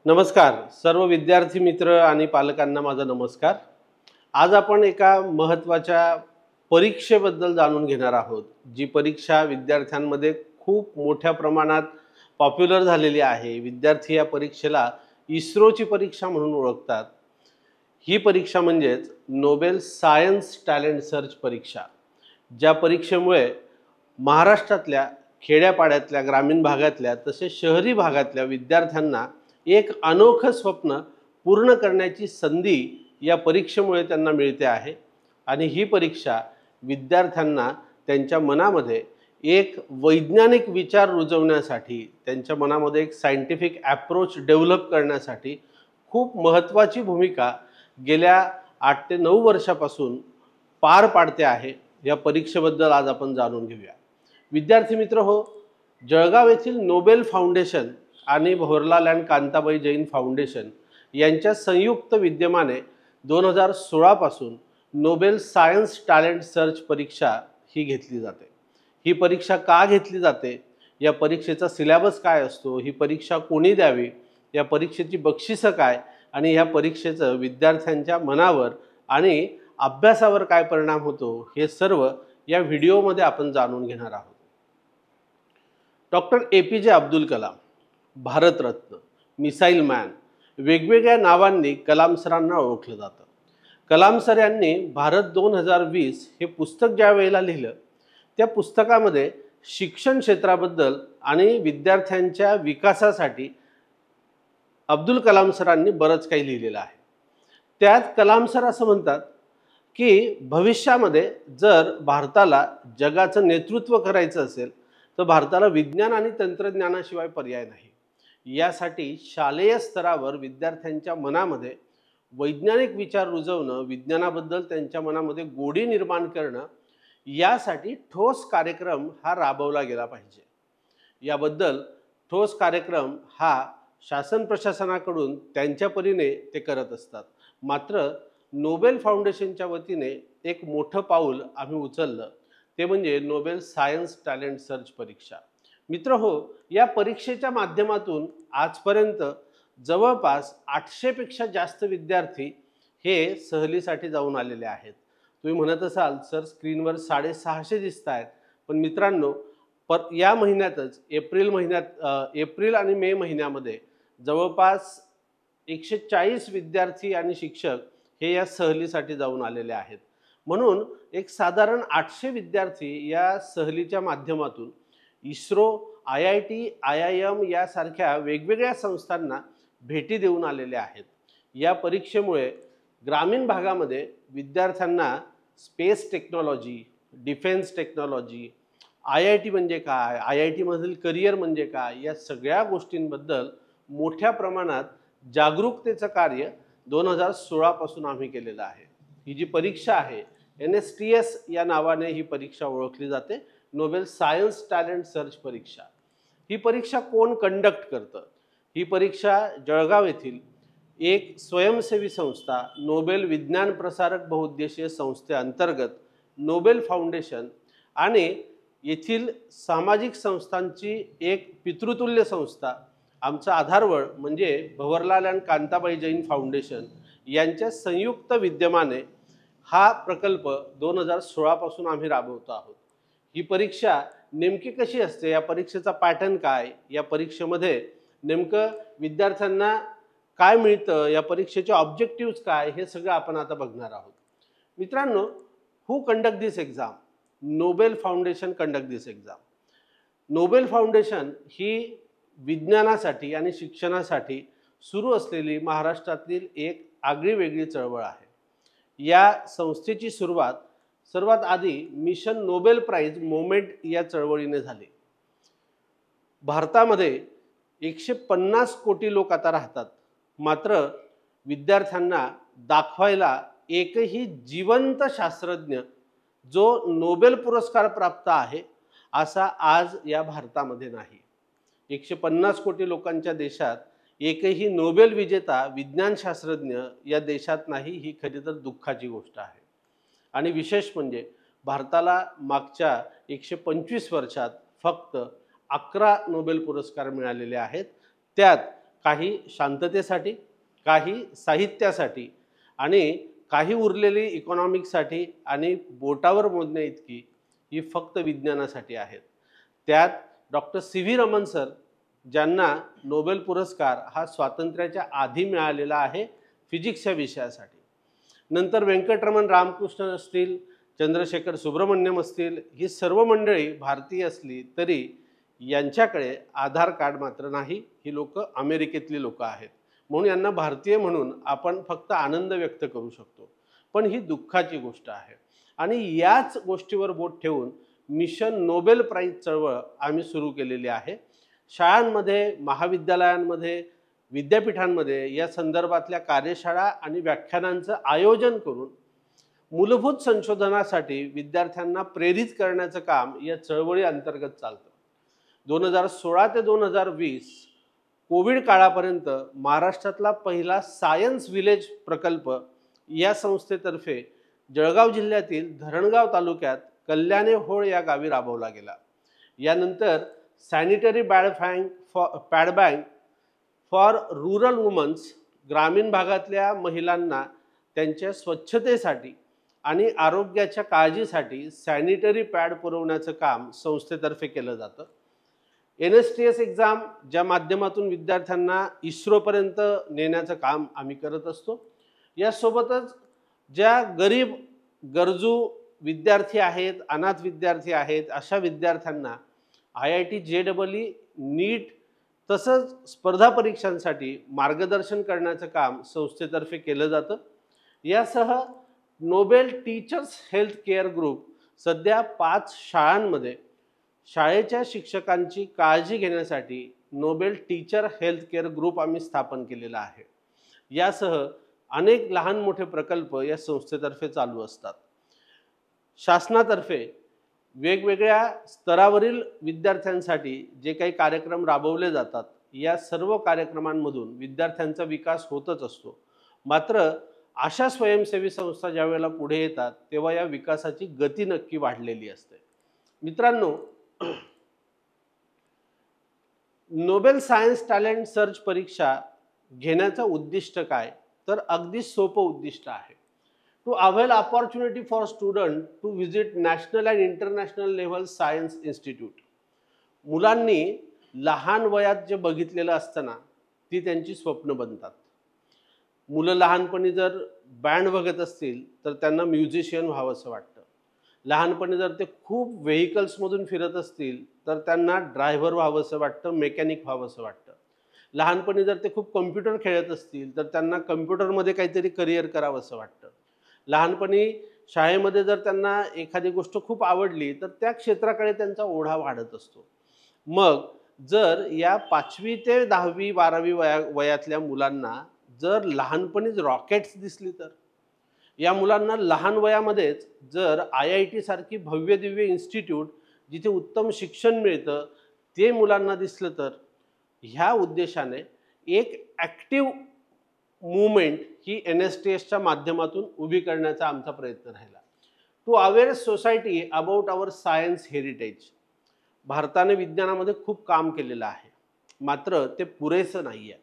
नमस्कार सर्व विद्यार्थी मित्र आणि पालकांना माझा नमस्कार। आज आपण एका महत्त्वाच्या परीक्षेबद्दल जाणून घेणार आहोत। जी परीक्षा विद्यार्थ्यांमध्ये खूप मोठ्या प्रमाणात पॉप्युलर झालेली आहे। विद्यार्थी या परीक्षेला इस्रोची परीक्षा म्हणून ओळखतात। ही परीक्षा म्हणजेच नोबेल सायन्स टॅलेंट सर्च परीक्षा। ज्या परीक्षेमुळे महाराष्ट्रातल्या खेड्यापाड्यातल्या ग्रामीण भागातल्या तसेच शहरी भागातल्या विद्यार्थ्यांना एक अनोखं स्वप्न पूर्ण करण्याची संधी या परीक्षेमुळे त्यांना मिळते आहे। आणि ही परीक्षा विद्यार्थ्यांना त्यांच्या मनामध्ये एक वैज्ञानिक विचार रुजवण्यासाठी, त्यांच्या मनामध्ये एक सायंटिफिक अप्रोच डेव्हलप करण्यासाठी खूप महत्त्वाची भूमिका गेल्या 8 ते 9 वर्षापासून पार पाडते आहे। या परीक्षेबद्दल आज आपण जाणून घेऊया। विद्यार्थी मित्र हो, जळगाव येथील नोबेल फाउंडेशन आणि भवरलाल अँड कांताबाई जैन फाउंडेशन यांच्या संयुक्त विद्यमाने 2016 पासून नोबेल सायन्स टॅलेंट सर्च परीक्षा ही घेतली जाते। ही परीक्षा का घेतली जाते, या परीक्षेचा सिलेबस काय असतो, ही परीक्षा कोणी द्यावी, या परीक्षेची बक्षिसं काय आणि या परीक्षेचं विद्यार्थ्यांच्या मनावर आणि अभ्यासावर काय परिणाम होतो, हे सर्व या व्हिडिओमध्ये आपण जाणून घेणार आहोत। Doctor APJ Abdul Kalam, Bharat Ratna, missile man, वेगवेगळ्या नावांनी कलाम सरांना ओळखलं जातं। कलाम सर यांनी भारत 2020 हे पुस्तक ज्या वेळेला लिहिलं, त्या पुस्तकामध्ये शिक्षण क्षेत्राबद्दल आणि विद्यार्थ्यांच्या विकासासाठी अब्दुल कलाम सरांनी बरंच काही लिहिलेलं आहे। त्यात कलाम सर असं म्हणतात की भविष्यामध्ये जर भारताला जगाचं नेतृत्व करायचं असेल तर भारताला विज्ञान आणि तंत्रज्ञानाशिवाय पर्याय नाही। यासाठी शालेय स्तरावर विद्यार्थ्यांच्या मनामध्ये वैज्ञानिक विचार रुजवणं, विज्ञानाबद्दल त्यांच्या मनामध्ये गोडी निर्माण करणं, यासाठी ठोस कार्यक्रम हा राबवला गेला पाहिजे। याबद्दल ठोस कार्यक्रम हा शासन प्रशासनाकडून त्यांच्या परीने ते करत असतात। मात्र नोबेल फाउंडेशनच्या वतीने एक मोठं पाऊल आम्ही उचललं, ते म्हणजे नोबेल सायन्स टॅलेंट सर्च परीक्षा। मित्र हो, या परीक्षेच्या माध्यमातून आजपर्यंत जवळपास 800 पेक्षा जास्त विद्यार्थी हे सहलीसाठी जाऊन आलेले आहेत। तुम्ही म्हणत असाल सर स्क्रीनवर 650 दिसत आहेत, पण मित्रांनो या महिन्यातच एप्रिल आणि मे महिन्यामध्ये जवळपास 140 विद्यार्थी आणि शिक्षक हे या सहलीसाठी जाऊन आलेले आहेत। म्हणून एक साधारण 800 विद्यार्थी या सहलीच्या माध्यमातून इस्रो, IIT, IIM यासारख्या वेगवेगळ्या संस्थांना भेटी देऊन आलेले आहेत। या परीक्षेमुळे ग्रामीण भागामध्ये विद्यार्थ्यांना space technology, defence technology, IIT म्हणजे काय, IIT मधील करिअर म्हणजे काय, या सगळ्या गोष्टींबद्दल मोठ्या प्रमाणात जागरूकतेचं कार्य 2016 पासून आम्ही केलेलं आहे। ही जी परीक्षा आहे NSTS या नावाने ही परीक्षा ओळखली जाते, नोबेल सायन्स टॅलेंट सर्च परीक्षा। ही परीक्षा कोण कंडक्ट करतं? ही परीक्षा जळगाव येथील एक स्वयंसेवी संस्था नोबेल विज्ञान प्रसारक बहुउद्देशीय संस्थेअंतर्गत नोबेल फाउंडेशन आणि येथील सामाजिक संस्थांची एक पितृतुल्य संस्था, आमचा आधारवड म्हणजे भवरलाल अँड कांताबाई जैन फाउंडेशन यांच्या संयुक्त विद्यमाने हा प्रकल्प 2016 पासून आम्ही राबवतो आहोत। ही परीक्षा नेमकी कशी असते, या परीक्षेचा पॅटर्न काय, या परीक्षेमध्ये नेमकं विद्यार्थ्यांना काय मिळतं, या परीक्षेचे ऑब्जेक्टिव्हज काय, हे सगळं आपण आता बघणार आहोत। मित्रांनो, हू कंडक्ट दिस एक्झाम? नोबेल फाउंडेशन कंडक्ट दिस एक्झाम। नोबेल फाउंडेशन ही विज्ञानासाठी आणि शिक्षणासाठी सुरू असलेली महाराष्ट्रातील एक आगळीवेगळी चळवळ आहे। या संस्थेची सुरुवात सर्वात आधी मिशन नोबेल प्राइज मोमेंट या चळवळीने झाली। भारतामध्ये 150 कोटी लोक आता राहतात, मात्र विद्यार्थ्यांना दाखवायला एकही जिवंत शास्त्रज्ञ जो नोबेल पुरस्कार प्राप्त आहे असा आज या भारतामध्ये नाही। 150 कोटी लोकांच्या देशात एकही नोबेल विजेता विज्ञान शास्त्रज्ञ या देशात नाही, ही खरी तर दुःखाची गोष्ट आहे। आणि विशेष म्हणजे भारताला मागच्या 125 वर्षात फक्त 11 नोबेल पुरस्कार मिळालेले आहेत। त्यात काही शांततेसाठी, काही साहित्यासाठी आणि काही उरलेली इकॉनॉमिक्ससाठी आणि बोटावर मोजण्या इतकी ही फक्त विज्ञानासाठी आहेत. त्यात डॉक्टर सी.व्ही. रमन सर, ज्यांना नोबेल पुरस्कार हा स्वातंत्र्याच्या आधी मिळालेला आहे फिजिक्सच्या विषयासाठी. नंतर व्यंकटरमण रामकृष्ण असतील, चंद्रशेखर सुब्रमण्यम असतील, ही सर्व मंडळी भारतीय असली तरी यांच्याकडे आधार कार्ड मात्र नाही. ही लोक अमेरिकेतली लोक आहेत, म्हणून यांना भारतीय म्हणून आपण फक्त आनंद व्यक्त करू शकतो. पण ही दुःखाची गोष्ट आहे. आणि याच गोष्टीवर बोट ठेवून मिशन नोबेल प्राइज चळवळ आम्ही सुरू केलेली आहे. शाळांमध्ये, महाविद्यालयांमध्ये, विद्यापीठांमध्ये या संदर्भातल्या कार्यशाळा आणि व्याख्यानांचं आयोजन करून मूलभूत संशोधनासाठी विद्यार्थ्यांना प्रेरित करण्याचं काम या चळवळी अंतर्गत चालतं. 2016 ते 2020 कोविड काळापर्यंत महाराष्ट्रातला पहिला सायन्स विलेज प्रकल्प या संस्थेतर्फे जळगाव जिल्ह्यातील धरणगाव तालुक्यात कल्याणे होळ या गावी राबवला गेला. यानंतर sanitary pad bank for rural womens, ग्रामीण भागातल्या महिलांना त्यांच्या स्वच्छतेसाठी आणि आरोग्याच्या काळजीसाठी सॅनिटरी पॅड पुरवण्याचं काम संस्थेतर्फे केलं जातं. NSTS एक्झाम, ज्या माध्यमातून विद्यार्थ्यांना इस्रोपर्यंत नेण्याचं काम आम्ही करत असतो. यासोबतच ज्या गरीब गरजू विद्यार्थी आहेत, अनाथ विद्यार्थी आहेत, अशा विद्यार्थ्यांना IIT JEE, नीट तसंच स्पर्धा परीक्षांसाठी मार्गदर्शन करण्याचं काम संस्थेतर्फे केलं जातं. यासह Nobel teachers health care group सध्या 5 शाळांमध्ये शाळेच्या शिक्षकांची काळजी घेण्यासाठी Nobel teacher health care group आम्ही स्थापन केलेला आहे. यासह अनेक लहान मोठे प्रकल्प या संस्थेतर्फे चालू असतात. शासनातर्फे वेगवेगळ्या स्तरावरील विद्यार्थ्यांसाठी जे काही कार्यक्रम राबवले जातात, या सर्व कार्यक्रमांमधून विद्यार्थ्यांचा विकास होतच असतो. मात्र अशा स्वयंसेवी संस्था ज्या वेळेला पुढे येतात तेव्हा या विकासाची गती नक्की वाढलेली असते. मित्रांनो, नोबेल सायन्स टॅलेंट सर्च परीक्षा घेण्याचं उद्दिष्ट काय? तर अगदी सोपं उद्दिष्ट आहे. To avail opportunity for student to visit national and international level science institute. मुलांनी लहान वयात जे बघितलेलं असतं ना, ती त्यांची स्वप्न बनतात. मुलं लहानपणी जर बँड बघत असतील तर त्यांना म्युझिशियन व्हावंसं वाटतं. लहानपणी जर ते खूप व्हेकल्समधून फिरत असतील तर त्यांना ड्रायव्हर व्हावंसं वाटतं, मेकॅनिक व्हावंसं वाटतं. लहानपणी जर ते खूप कम्प्युटर खेळत असतील तर त्यांना कम्प्युटरमध्ये काहीतरी करिअर करावंसं वाटतं. लहानपणी शाळेमध्ये जर त्यांना एखादी गोष्ट खूप आवडली तर त्या क्षेत्राकडे त्यांचा ओढा वाढत असतो. मग जर या 5वी ते 10वी 12वी वयातल्या मुलांना जर लहानपणीच रॉकेट्स दिसली तर, या मुलांना लहान वयामध्येच जर IIT सारखी भव्य दिव्य इन्स्टिट्यूट जिथे उत्तम शिक्षण मिळतं ते मुलांना दिसलं तर, ह्या उद्देशाने एक ॲक्टिव्ह मूवमेंट ही NSTSच्या माध्यमातून उभी करण्याचा आमचा प्रयत्न राहिला. To aware society about our science heritage. भारताने विज्ञानामध्ये खूप काम केलेलं आहे, मात्र ते पुरेसं नाही आहे.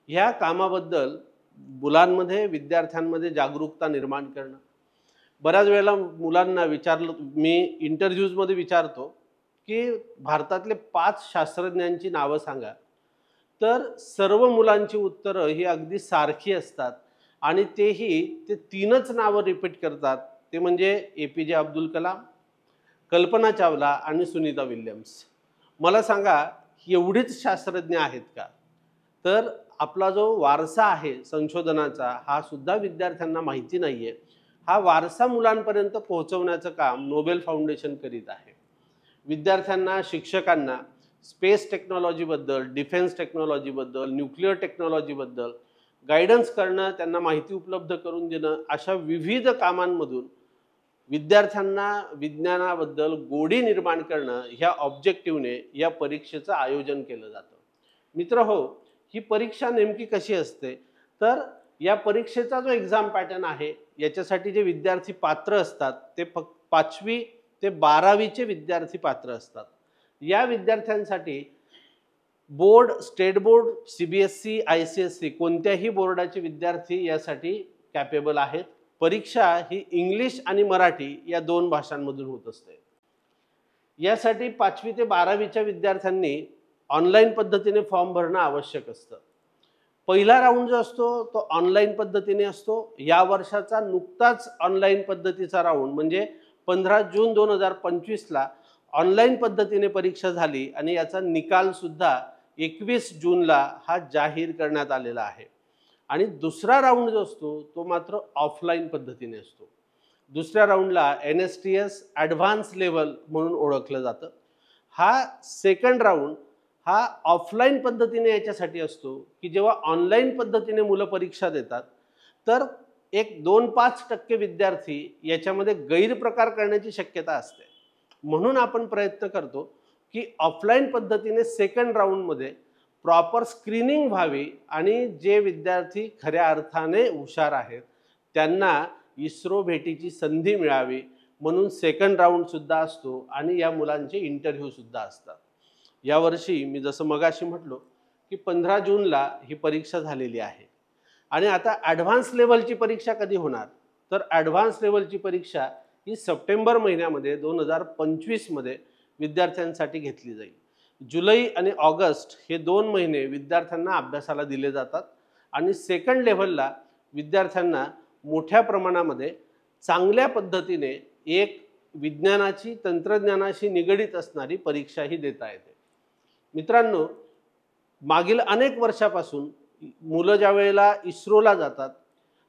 ह्या कामाबद्दल मुलांमध्ये, विद्यार्थ्यांमध्ये जागरूकता निर्माण करणं. बऱ्याच वेळेला मुलांना विचारलं, मी इंटरव्ह्यूजमध्ये विचारतो की भारतातले 5 शास्त्रज्ञांची नावं सांगा, तर सर्व मुलांची उत्तरं ही अगदी सारखी असतात आणि ते 3च नावं रिपीट करतात. ते म्हणजे APJ अब्दुल कलाम, कल्पना चावला आणि सुनीता विल्यम्स. मला सांगा, एवढीच शास्त्रज्ञ आहेत का? तर आपला जो वारसा आहे संशोधनाचा, हा सुद्धा विद्यार्थ्यांना माहिती नाही आहे. हा वारसा मुलांपर्यंत पोहोचवण्याचं काम नोबेल फाउंडेशन करीत आहे. विद्यार्थ्यांना, शिक्षकांना स्पेस टेक्नॉलॉजीबद्दल, डिफेन्स टेक्नॉलॉजीबद्दल, न्यूक्लिअर टेक्नॉलॉजीबद्दल गायडन्स करणं, त्यांना माहिती उपलब्ध करून देणं, अशा विविध कामांमधून विद्यार्थ्यांना विज्ञानाबद्दल गोडी निर्माण करणं, ह्या ऑब्जेक्टिव्हने या परीक्षेचं आयोजन केलं जातं. मित्रहो, ही परीक्षा नेमकी कशी असते? तर या परीक्षेचा जो एक्झाम पॅटर्न आहे, याच्यासाठी जे विद्यार्थी पात्र असतात ते 5वी ते 12वीचे विद्यार्थी पात्र असतात. या विद्यार्थ्यांसाठी board, state board, CBSE, ICSE कोणत्याही बोर्डाचे विद्यार्थी यासाठी कॅपेबल आहेत. परीक्षा ही इंग्लिश आणि मराठी या 2 भाषांमधून होत असते. यासाठी 5वी ते 12वीच्या विद्यार्थ्यांनी ऑनलाईन पद्धतीने फॉर्म भरणं आवश्यक असतं. पहिला राऊंड जो असतो तो ऑनलाईन पद्धतीने असतो. या वर्षाचा नुकताच ऑनलाईन पद्धतीचा राऊंड म्हणजे 15 जून 2025ला ऑनलाईन पद्धतीने परीक्षा झाली आणि याचा निकाल सुद्धा 21 जूनला हा जाहीर करण्यात आलेला आहे. आणि दुसरा राऊंड जो असतो तो मात्र ऑफलाईन पद्धतीने असतो. दुसऱ्या राऊंडला NSTS ॲडव्हान्स लेवल म्हणून ओळखलं जातं. हा सेकंड राऊंड हा ऑफलाईन पद्धतीने याच्यासाठी असतो की जेव्हा ऑनलाईन पद्धतीने मुलं परीक्षा देतात तर एक 2-5% विद्यार्थी याच्यामध्ये गैरप्रकार करण्याची शक्यता असते. म्हणून आपण प्रयत्न करतो की ऑफलाईन पद्धतीने सेकंड राऊंडमध्ये प्रॉपर स्क्रीनिंग व्हावी आणि जे विद्यार्थी खऱ्या अर्थाने हुशार आहेत त्यांना इस्रो भेटीची संधी मिळावी म्हणून सेकंड राऊंडसुद्धा असतो आणि या मुलांचे इंटरव्ह्यूसुद्धा असतात. यावर्षी मी जसं मगाशी म्हटलो की 15 जूनला ही परीक्षा झालेली आहे. आणि आता ॲडव्हान्स लेवलची परीक्षा कधी होणार तर ॲडव्हान्स लेवलची परीक्षा ही सप्टेंबर महिन्यामध्ये 2025मध्ये विद्यार्थ्यांसाठी घेतली जाईल. जुलै आणि ऑगस्ट हे 2 महिने विद्यार्थ्यांना अभ्यासाला दिले जातात आणि सेकंड लेव्हलला विद्यार्थ्यांना मोठ्या प्रमाणामध्ये चांगल्या पद्धतीने एक विज्ञानाची, तंत्रज्ञानाशी निगडीत असणारी परीक्षाही देता येते. मित्रांनो, मागील अनेक वर्षापासून मुलं ज्या वेळेला इस्रोला जातात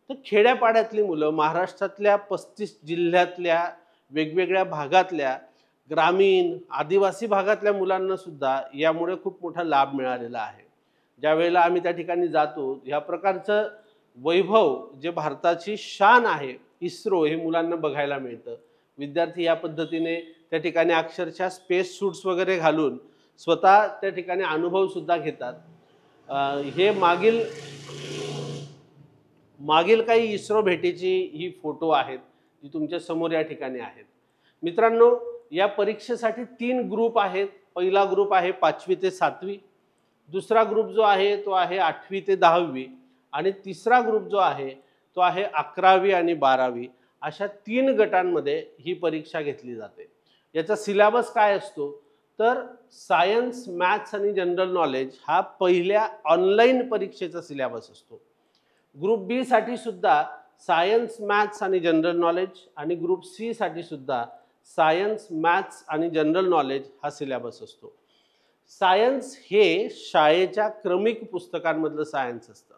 तर खेड्यापाड्यातली मुलं, महाराष्ट्रातल्या 35 जिल्ह्यातल्या वेगवेगळ्या भागातल्या ग्रामीण, आदिवासी भागातल्या मुलांना सुद्धा यामुळे खूप मोठा लाभ मिळालेला आहे. ज्या वेळेला आम्ही त्या ठिकाणी जातो या प्रकारचं वैभव जे भारताची शान आहे इस्रो हे मुलांना बघायला मिळतं. विद्यार्थी या पद्धतीने त्या ठिकाणी अक्षरशः स्पेस सूट्स वगैरे घालून स्वतः त्या ठिकाणी अनुभव सुद्धा घेतात. हे मागील काही इस्रो भेटीची ही फोटो आहेत जी तुमच्या समोर या ठिकाणी आहेत. मित्रांनो, या परीक्षेसाठी 3 ग्रुप आहेत. पहिला ग्रुप आहे 5वी ते 7वी, दुसरा ग्रुप जो आहे तो आहे 8वी ते 10वी आणि तिसरा ग्रुप जो आहे तो आहे 11वी आणि 12वी. अशा 3 गटांमध्ये ही परीक्षा घेतली जाते. याचा सिलेबस काय असतो तर सायन्स, मॅथ्स आणि जनरल नॉलेज हा पहिल्या ऑनलाईन परीक्षेचा सिलेबस असतो. ग्रुप बी साठी सुद्धा सायन्स, मॅथ्स आणि जनरल नॉलेज आणि ग्रुप सी साठी सुद्धा सायन्स, मॅथ्स आणि जनरल नॉलेज हा सिलेबस असतो. सायन्स हे शाळेच्या क्रमिक पुस्तकांमधलं सायन्स असतं.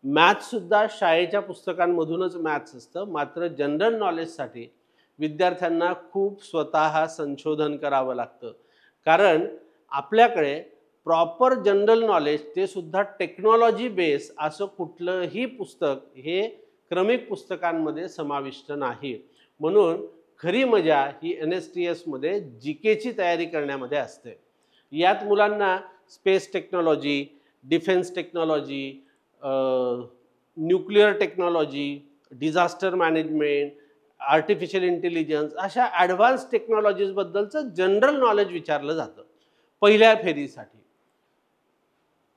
मॅथ्स सुद्धा शाळेच्या पुस्तकांमधूनच मॅथ्स असतं. मात्र जनरल नॉलेजसाठी विद्यार्थ्यांना खूप स्वतः संशोधन करावं लागतं. कारण आपल्याकडे प्रॉपर जनरल नॉलेज ते सुद्धा टेक्नॉलॉजी बेस असं कुठलंही पुस्तक हे क्रमिक पुस्तकांमध्ये समाविष्ट नाही. म्हणून खरी मजा ही NSTSमध्ये GKची तयारी करण्यामध्ये असते. यात मुलांना space technology, defence technology, nuclear technology, disaster management, artificial intelligence अशा ॲडव्हान्स टेक्नॉलॉजीजबद्दलचं जनरल नॉलेज विचारलं जातं पहिल्या फेरीसाठी.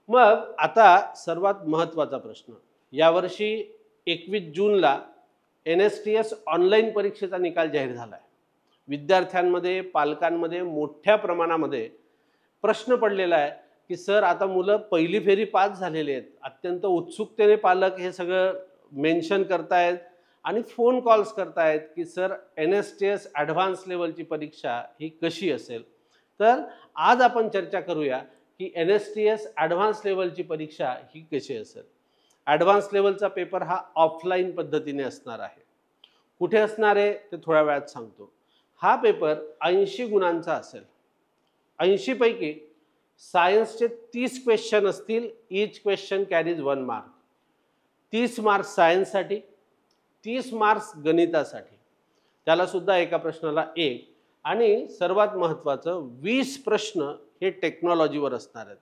मग आता सर्वात महत्त्वाचा प्रश्न, यावर्षी 21 जूनला NSTS ऑनलाईन परीक्षेचा निकाल जाहीर झाला आहे. विद्यार्थ्यांमध्ये, पालकांमध्ये मोठ्या प्रमाणामध्ये प्रश्न पडलेला आहे की सर आता मुलं पहिली फेरी पास झालेले आहेत. अत्यंत उत्सुकतेने पालक हे सगळं मेन्शन करतायत आणि फोन कॉल्स करतायत की सर NSTS ॲडव्हान्स लेवलची परीक्षा ही कशी असेल. तर आज आपण चर्चा करूया की NSTS ॲडव्हान्स लेवलची परीक्षा ही कशी असेल. ॲडव्हान्स लेवलचा पेपर हा ऑफलाईन पद्धतीने असणार आहे. कुठे असणार आहे ते थोड्या वेळात सांगतो. हा पेपर 80 गुणांचा असेल. 80 पैकी सायन्सचे 30 क्वेश्चन असतील. Each question carries 1 mark. 30 marks सायन्ससाठी, 30 मार्क्स गणितासाठी, त्याला सुद्धा एका प्रश्नाला 1 आणि सर्वात महत्त्वाचं 20 प्रश्न हे टेक्नॉलॉजीवर असणार आहेत.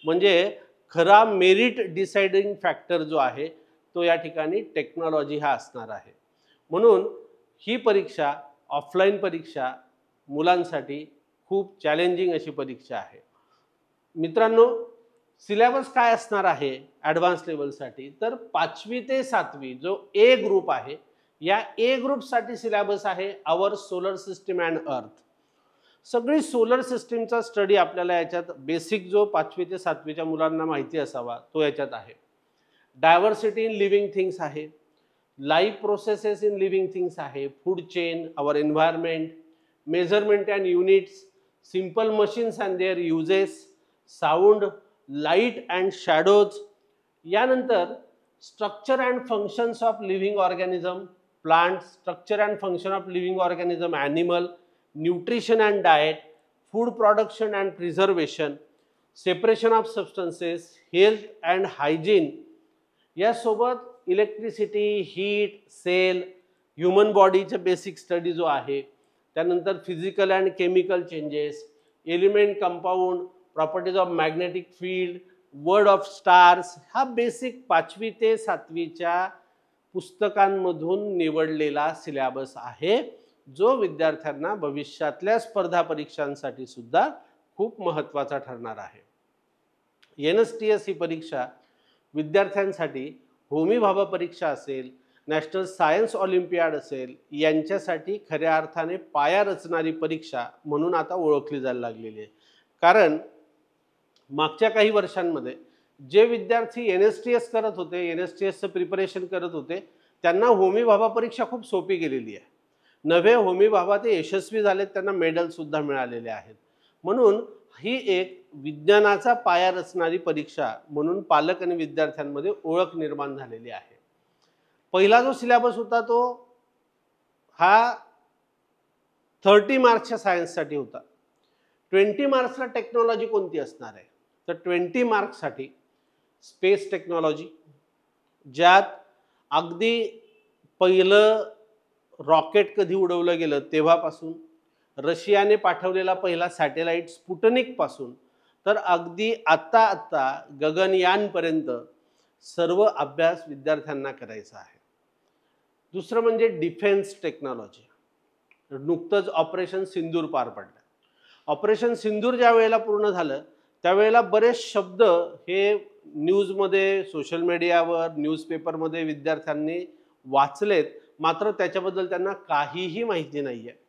म्हणजे खरा मेरिट डिसाइडिंग फॅक्टर जो आहे तो या ठिकाणी टेक्नॉलॉजी हा असणार आहे. म्हणून ही परीक्षा, ऑफलाईन परीक्षा मुलांसाठी खूप चॅलेंजिंग अशी परीक्षा आहे. मित्रांनो, सिलेबस काय असणार आहे ॲडव्हान्स लेवलसाठी, तर 5वी ते 7वी जो ए ग्रुप आहे, या ए ग्रुपसाठी सिलेबस आहे आवर सोलर सिस्टीम अँड अर्थ. सगळी सोलर सिस्टीमचा स्टडी आपल्याला याच्यात बेसिक जो 5वी ते 7वीच्या मुलांना माहिती असावा तो याच्यात आहे. डायव्हर्सिटी इन लिव्हिंग थिंग्स आहे, life processes in living things आहे, food chain, our environment, measurement and units, simple machines and their uses, sound, light and shadows. यानंतर structure and functions of living organism, plant, structure and function of living organism animal, nutrition and diet, food production and preservation, separation of substances, health and hygiene. यासोबत electricity, heat, cell, human बॉडीचे basic study जो आहे, त्यानंतर physical and chemical changes, element compound, properties of magnetic field, word of stars, हा basic 5वी ते 7वीच्या पुस्तकांमधून निवडलेला syllabus आहे, जो विद्यार्थ्यांना भविष्यातल्या स्पर्धा परीक्षांसाठी सुद्धा खूप महत्त्वाचा ठरणार आहे. NSTS ही परीक्षा विद्यार्थ्यांसाठी होमी भाभा परीक्षा असेल, नॅशनल सायन्स ऑलिम्पियाड असेल, यांच्यासाठी खऱ्या अर्थाने पाया रचणारी परीक्षा म्हणून आता ओळखली जायला लागलेली आहे. कारण मागच्या काही वर्षांमध्ये जे विद्यार्थी NSTS करत होते, NSTSचं प्रिपरेशन करत होते, त्यांना होमी भाभा परीक्षा खूप सोपी गेलेली आहे. नवे होमी भाभा ते यशस्वी झालेत, त्यांना मेडलसुद्धा मिळालेले आहेत. म्हणून ही एक विज्ञानाचा पाया रचणारी परीक्षा म्हणून पालक आणि विद्यार्थ्यांमध्ये ओळख निर्माण झालेली आहे. पहिला जो सिलेबस होता तो हा 30 मार्क्सच्या सायन्ससाठी होता. 20 मार्क्सला टेक्नॉलॉजी कोणती असणार आहे, तर 20 मार्क्ससाठी स्पेस टेक्नॉलॉजी, ज्यात अगदी पहिलं रॉकेट कधी उडवलं गेलं तेव्हापासून, रशियाने पाठवलेला पहिला सॅटेलाइट स्पुटनिक पासून तर अगदी आत्ता गगनयानपर्यंत सर्व अभ्यास विद्यार्थ्यांना करायचा आहे. दुसरं म्हणजे डिफेन्स टेक्नॉलॉजी. नुकतंच ऑपरेशन सिंदूर पार पडलं. ऑपरेशन सिंदूर ज्या वेळेला पूर्ण झालं त्यावेळेला बरेच शब्द हे न्यूजमध्ये, सोशल मीडियावर, न्यूजपेपरमध्ये विद्यार्थ्यांनी वाचलेत, मात्र त्याच्याबद्दल त्यांना काहीही माहिती नाही आहे.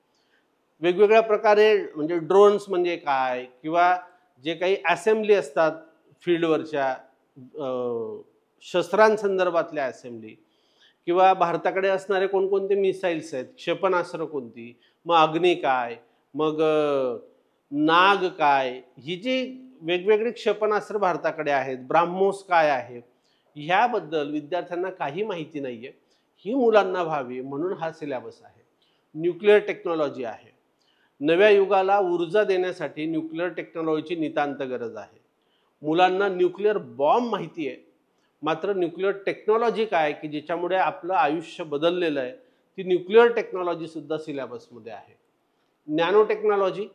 वेगवेगळ्या प्रकारे म्हणजे ड्रोन्स म्हणजे काय, किंवा जे काही असेंब्ली असतात फील्डवरच्या शस्त्रांसंदर्भातल्या असेंब्ली, किंवा भारताकडे असणारे कोणकोणते मिसाईल्स आहेत, क्षेपणास्त्र कोणती, मग अग्नी काय, मग नाग काय, ही जी वेगवेगळी क्षेपणास्त्र भारताकडे आहेत, ब्राह्मोस काय आहे, ह्याबद्दल विद्यार्थ्यांना काही माहिती नाही आहे. ही मुलांना व्हावी म्हणून हा सिलेबस आहे. न्यूक्लिअर टेक्नॉलॉजी आहे. नव्या युगाला ऊर्जा देण्यासाठी न्यूक्लिअर टेक्नॉलॉजीची नितांत गरज आहे. मुलांना न्यूक्लिअर बॉम्ब माहिती आहे, मात्र न्यूक्लिअर टेक्नॉलॉजी काय की ज्याच्यामुळे आपलं आयुष्य बदललेलं आहे, ती न्यूक्लिअर टेक्नॉलॉजी सुद्धा सिलेबसमध्ये आहे. नॅनो टेक्नॉलॉजी,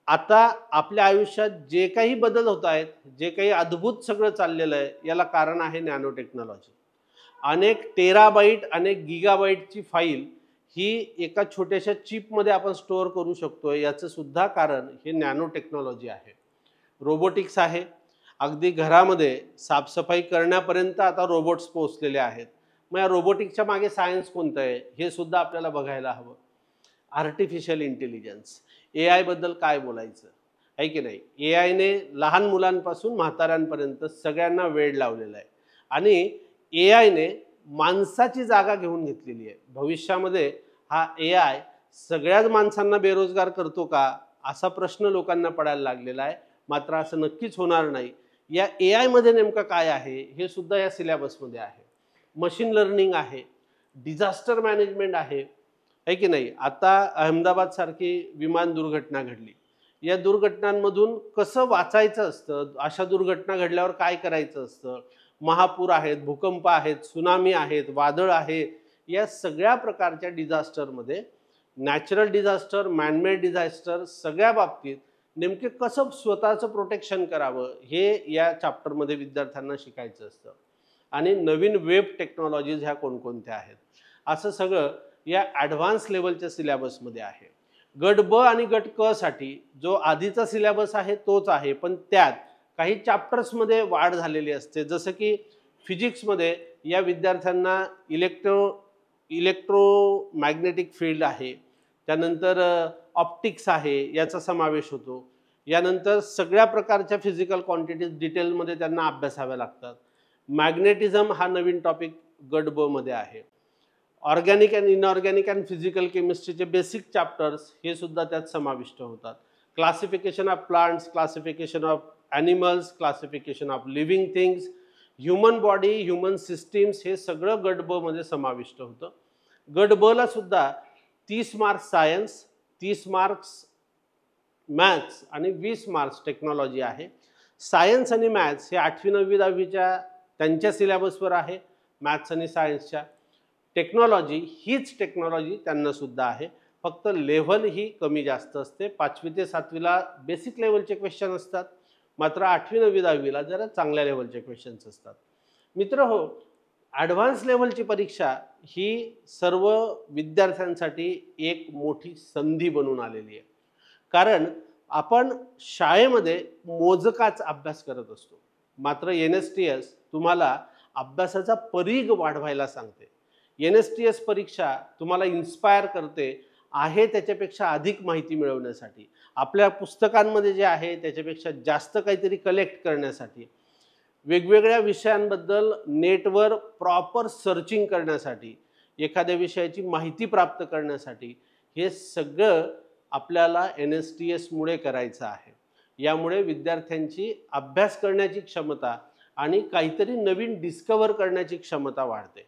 आता आपल्या आयुष्यात जे काही बदल होत आहेत, जे काही अद्भुत सगळं चाललेलं आहे, याला कारण आहे नॅनो टेक्नॉलॉजी. अनेक टेराबाईट, अनेक गिगाबाईटची फाईल ही एका छोट्याशा चिपमध्ये आपण स्टोअर करू शकतो, याचं सुद्धा कारण हे नॅनो टेक्नॉलॉजी आहे. रोबोटिक्स आहे. अगदी घरामध्ये साफसफाई करण्यापर्यंत आता रोबोट्स पोहोचलेले आहेत. मग या रोबोटिक्सच्या मागे सायन्स कोणतं आहे हे सुद्धा आपल्याला बघायला हवं. आर्टिफिशियल इंटेलिजन्स, AI बद्दल काय बोलायचं आहे की नाही. AIने लहान मुलांपासून म्हाताऱ्यांपर्यंत सगळ्यांना वेड लावलेला आहे आणि AIने माणसाची जागा घेऊन घेतलेली आहे. भविष्यामध्ये हा AI सगळ्याच माणसांना बेरोजगार करतो का असा प्रश्न लोकांना पडायला लागलेला आहे. मात्र असं नक्कीच होणार नाही. या AI मध्ये नेमकं काय आहे हे सुद्धा या सिलेबसमध्ये आहे. मशीन लर्निंग आहे, डिझास्टर मॅनेजमेंट आहे की नाही. आता अहमदाबाद सारखी विमान दुर्घटना घडली. या दुर्घटनांमधून कसं वाचायचं असतं, अशा दुर्घटना घडल्यावर काय करायचं असतं, महापूर आहेत, भूकंप आहेत, सुनामी आहेत, वादळ आहे, या सगळ्या प्रकारच्या डिझास्टरमध्ये नॅचरल डिझास्टर, मॅनमेड डिझास्टर सगळ्या बाबतीत नेमके कसं स्वतःचं प्रोटेक्शन करावं हे या चॅप्टरमध्ये विद्यार्थ्यांना शिकायचं असतं. आणि नवीन वेब टेक्नॉलॉजीज ह्या कोणकोणत्या आहेत असं सगळं या ॲडव्हान्स लेवलच्या सिलेबसमध्ये आहे. गट ब आणि गट क साठी जो आधीचा सिलेबस आहे तोच आहे, पण त्यात काही चॅप्टर्समध्ये वाढ झालेली असते. जसं की फिजिक्समध्ये या विद्यार्थ्यांना इलेक्ट्रोमॅग्नेटिक फील्ड आहे, त्यानंतर ऑप्टिक्स आहे याचा समावेश होतो. यानंतर सगळ्या प्रकारच्या फिजिकल क्वांटिटीज डिटेलमध्ये त्यांना अभ्यासाव्या लागतात. मॅग्नेटिझम हा नवीन टॉपिक गट ब मध्ये आहे. Organic and inorganic and physical केमिस्ट्रीचे बेसिक चॅप्टर्स हे सुद्धा त्यात समाविष्ट होतात. Classification of plants, classification of animals, classification of living things, human body, human systems हे सगळं गट ब मध्ये समाविष्ट होतं. गट ब ला सुद्धा 30 मार्क्स सायन्स, 30 मार्क्स मॅथ्स आणि 20 मार्क्स टेक्नॉलॉजी आहे. सायन्स आणि मॅथ्स हे 8वी 9वी 10वीच्या त्यांच्या सिलेबसवर आहे. मॅथ्स आणि सायन्सच्या टेक्नॉलॉजी हीच टेक्नॉलॉजी त्यांना सुद्धा आहे, फक्त लेव्हल ही कमी जास्त असते. 5वी ते 7वीला बेसिक लेवलचे क्वेश्चन असतात, मात्र 8वी 9वी 10वीला जरा चांगल्या लेवलचे क्वेश्चन्स असतात. मित्र हो, ॲडव्हान्स लेवलची परीक्षा ही सर्व विद्यार्थ्यांसाठी एक मोठी संधी बनून आलेली आहे. कारण आपण शाळेमध्ये मोजकाच अभ्यास करत असतो, मात्र NSTS तुम्हाला अभ्यासाचा परीघ वाढवायला सांगते. NSTS परीक्षा तुम्हाला इन्स्पायर करते आहे त्याच्यापेक्षा अधिक माहिती मिळवण्यासाठी, आपल्या पुस्तकांमध्ये जे आहे त्याच्यापेक्षा जास्त काहीतरी कलेक्ट करण्यासाठी, वेगवेगळ्या विषयांबद्दल नेटवर प्रॉपर सर्चिंग करण्यासाठी, एखाद्या विषयाची माहिती प्राप्त करण्यासाठी हे सगळं आपल्याला NSTS मुळे करायचं आहे. यामुळे विद्यार्थ्यांची अभ्यास करण्याची क्षमता आणि काहीतरी नवीन डिस्कवर करण्याची क्षमता वाढते.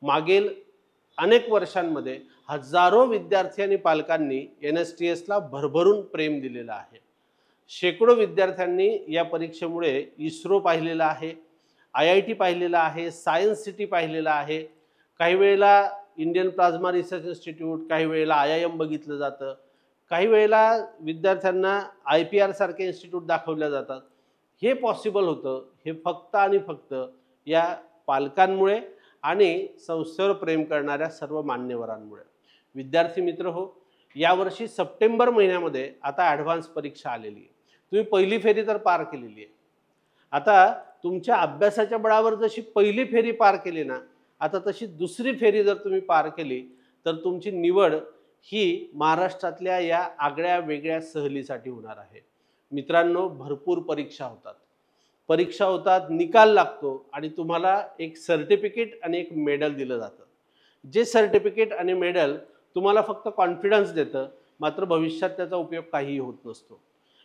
मागील अनेक वर्षांमध्ये हजारो विद्यार्थी आणि पालकांनी NSTSला भरभरून प्रेम दिलेलं आहे. शेकडो विद्यार्थ्यांनी या परीक्षेमुळे इस्रो पाहिलेला आहे, IIT पाहिलेला आहे, सायन्स सिटी पाहिलेला आहे, काही वेळेला इंडियन प्लाझ्मा रिसर्च इन्स्टिट्यूट, काही वेळेला IIM बघितलं जातं, काही वेळेला विद्यार्थ्यांना IPR सारखे इन्स्टिट्यूट दाखवल्या जातात. हे पॉसिबल होतं हे फक्त आणि फक्त या पालकांमुळे आणि संस्थेवर प्रेम करणाऱ्या सर्व मान्यवरांमुळे. विद्यार्थी मित्र हो, यावर्षी सप्टेंबर महिन्यामध्ये आता ॲडव्हान्स परीक्षा आलेली आहे. तुम्ही पहिली फेरी तर पार केलेली आहे. आता तुमच्या अभ्यासाच्या बळावर जशी पहिली फेरी पार केली ना, आता तशी दुसरी फेरी जर तुम्ही पार केली तर तुमची निवड ही महाराष्ट्रातल्या या आगळ्या वेगळ्या सहलीसाठी होणार आहे. मित्रांनो, भरपूर परीक्षा होतात, निकाल लागतो आणि तुम्हाला एक सर्टिफिकेट आणि एक मेडल दिलं जातं. जे सर्टिफिकेट आणि मेडल तुम्हाला फक्त कॉन्फिडन्स देतं, मात्र भविष्यात त्याचा उपयोग काहीही होत नसतो.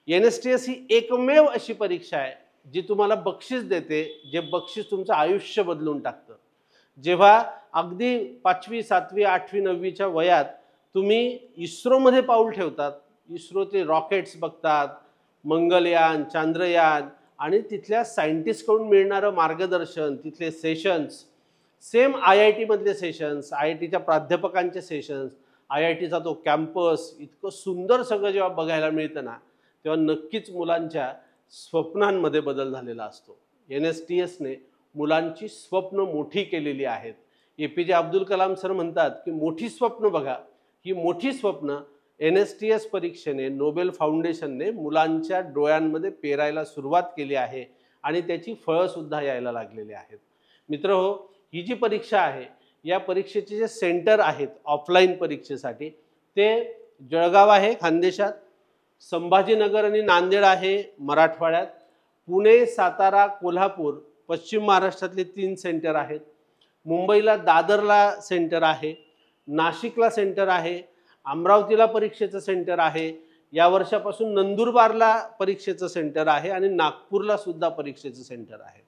NSTS ही एकमेव अशी परीक्षा आहे जी तुम्हाला बक्षीस देते, जे बक्षीस तुमचं आयुष्य बदलून टाकतं. जेव्हा अगदी 5वी 7वी 8वी 9वीच्या वयात तुम्ही इस्रोमध्ये पाऊल ठेवतात, इस्रोचे रॉकेट्स बघतात, मंगलयान, चांद्रयान आणि तिथल्या सायंटिस्टकडून मिळणारं मार्गदर्शन, तिथले सेशन्स, सेम IIT मधले सेशन्स, IITच्या प्राध्यापकांचे सेशन्स, IITचा तो कॅम्पस, इतकं सुंदर सगळं जेव्हा बघायला मिळतं ना, तेव्हा नक्कीच मुलांच्या स्वप्नांमध्ये बदल झालेला असतो. NSTSने मुलांची स्वप्न मोठी केलेली आहेत. APJ अब्दुल कलाम सर म्हणतात की मोठी स्वप्न बघा. ही मोठी स्वप्न NSTS परीक्षेने, नोबेल फाउंडेशनने मुलांच्या डोळ्यांमध्ये पेरायला सुरुवात केली आहे आणि त्याची फळं सुद्धा यायला लागलेली आहेत. मित्र हो, ही जी परीक्षा आहे या परीक्षेचे जे सेंटर आहेत ऑफलाईन परीक्षेसाठी ते जळगाव आहे खानदेशात, संभाजीनगर आणि नांदेड आहे मराठवाड्यात, पुणे, सातारा, कोल्हापूर पश्चिम महाराष्ट्रातले 3 सेंटर आहेत, मुंबईला दादरला सेंटर आहे, नाशिकला सेंटर आहे, अमरावतीला परीक्षेचं सेंटर आहे, या वर्षापासून नंदुरबारला परीक्षेचं सेंटर आहे आणि नागपूरला सुद्धा परीक्षेचं सेंटर आहे.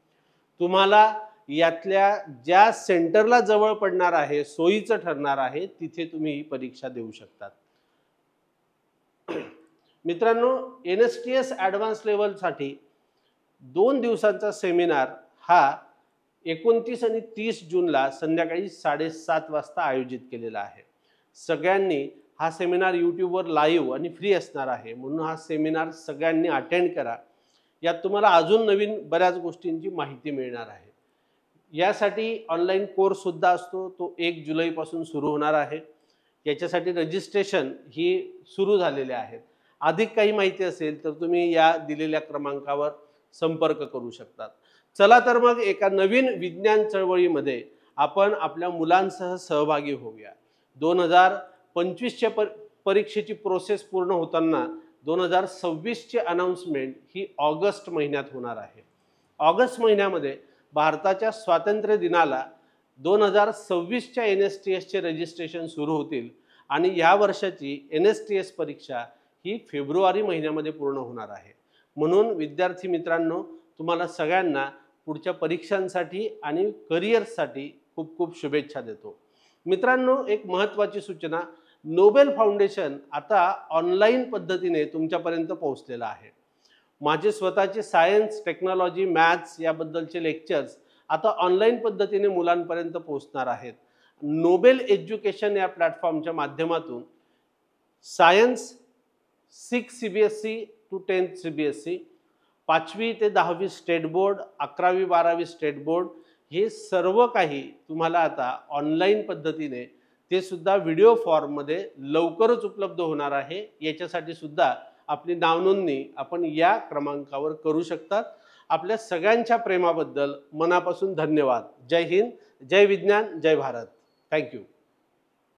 तुम्हाला यातल्या ज्या सेंटरला जवळ पडणार आहे, सोयीचं ठरणार आहे, तिथे तुम्ही ही परीक्षा देऊ शकतात. मित्रांनो, NSTS ॲडव्हान्स लेवलसाठी 2 दिवसांचा सेमिनार हा 29 आणि 30 जूनला संध्याकाळी 7:30 वाजता आयोजित केलेला आहे. सगळ्यांनी हा सेमिनार यूट्यूबवर लाईव्ह आणि फ्री असणार आहे, म्हणून हा सेमिनार सगळ्यांनी अटेंड करा. यात तुम्हाला अजून नवीन बऱ्याच गोष्टींची माहिती मिळणार आहे. यासाठी ऑनलाईन कोर्स सुद्धा असतो, तो 1 जुलैपासून सुरू होणार आहे. याच्यासाठी रजिस्ट्रेशन ही सुरू झालेले आहेत. अधिक काही माहिती असेल तर तुम्ही या दिलेल्या क्रमांकावर संपर्क करू शकतात. चला तर मग एका नवीन विज्ञान चळवळीमध्ये आपण आपल्या मुलांसह सहभागी होऊया. 2025च्या परीक्षेची प्रोसेस पूर्ण होताना 2026ची अनाउन्समेंट ही ऑगस्ट महिन्यात होणार आहे. ऑगस्ट महिन्यामध्ये भारताच्या स्वातंत्र्य दिनाला 2026च्या NSTSचे रजिस्ट्रेशन सुरू होतील आणि या वर्षाची NSTS परीक्षा ही फेब्रुवारी महिन्यामध्ये पूर्ण होणार आहे. म्हणून विद्यार्थी मित्रांनो, तुम्हाला सगळ्यांना पुढच्या परीक्षांसाठी आणि करिअर्ससाठी खूप खूप शुभेच्छा देतो. मित्रांनो, एक महत्त्वाची सूचना, नोबेल फाउंडेशन आता ऑनलाईन पद्धतीने तुमच्यापर्यंत पोहोचलेलं आहे. माझे स्वतःचे सायन्स, टेक्नॉलॉजी, मॅथ्स याबद्दलचे लेक्चर्स आता ऑनलाईन पद्धतीने मुलांपर्यंत पोहोचणार आहेत. नोबेल एज्युकेशन या प्लॅटफॉर्मच्या माध्यमातून science 6 CBSE to 10th CBSE, 5वी ते 10वी स्टेट बोर्ड, 11वी 12वी स्टेट बोर्ड, हे सर्व काही तुम्हाला आता ऑनलाईन पद्धतीने ते सुद्धा व्हिडिओ फॉर्ममध्ये लवकरच उपलब्ध होणार आहे. याच्यासाठी सुद्धा आपली नावनोंदणी आपण या क्रमांकावर करू शकतात. आपल्या सगळ्यांच्या प्रेमाबद्दल मनापासून धन्यवाद. जय हिंद, जय विज्ञान, जय भारत. थँक्यू.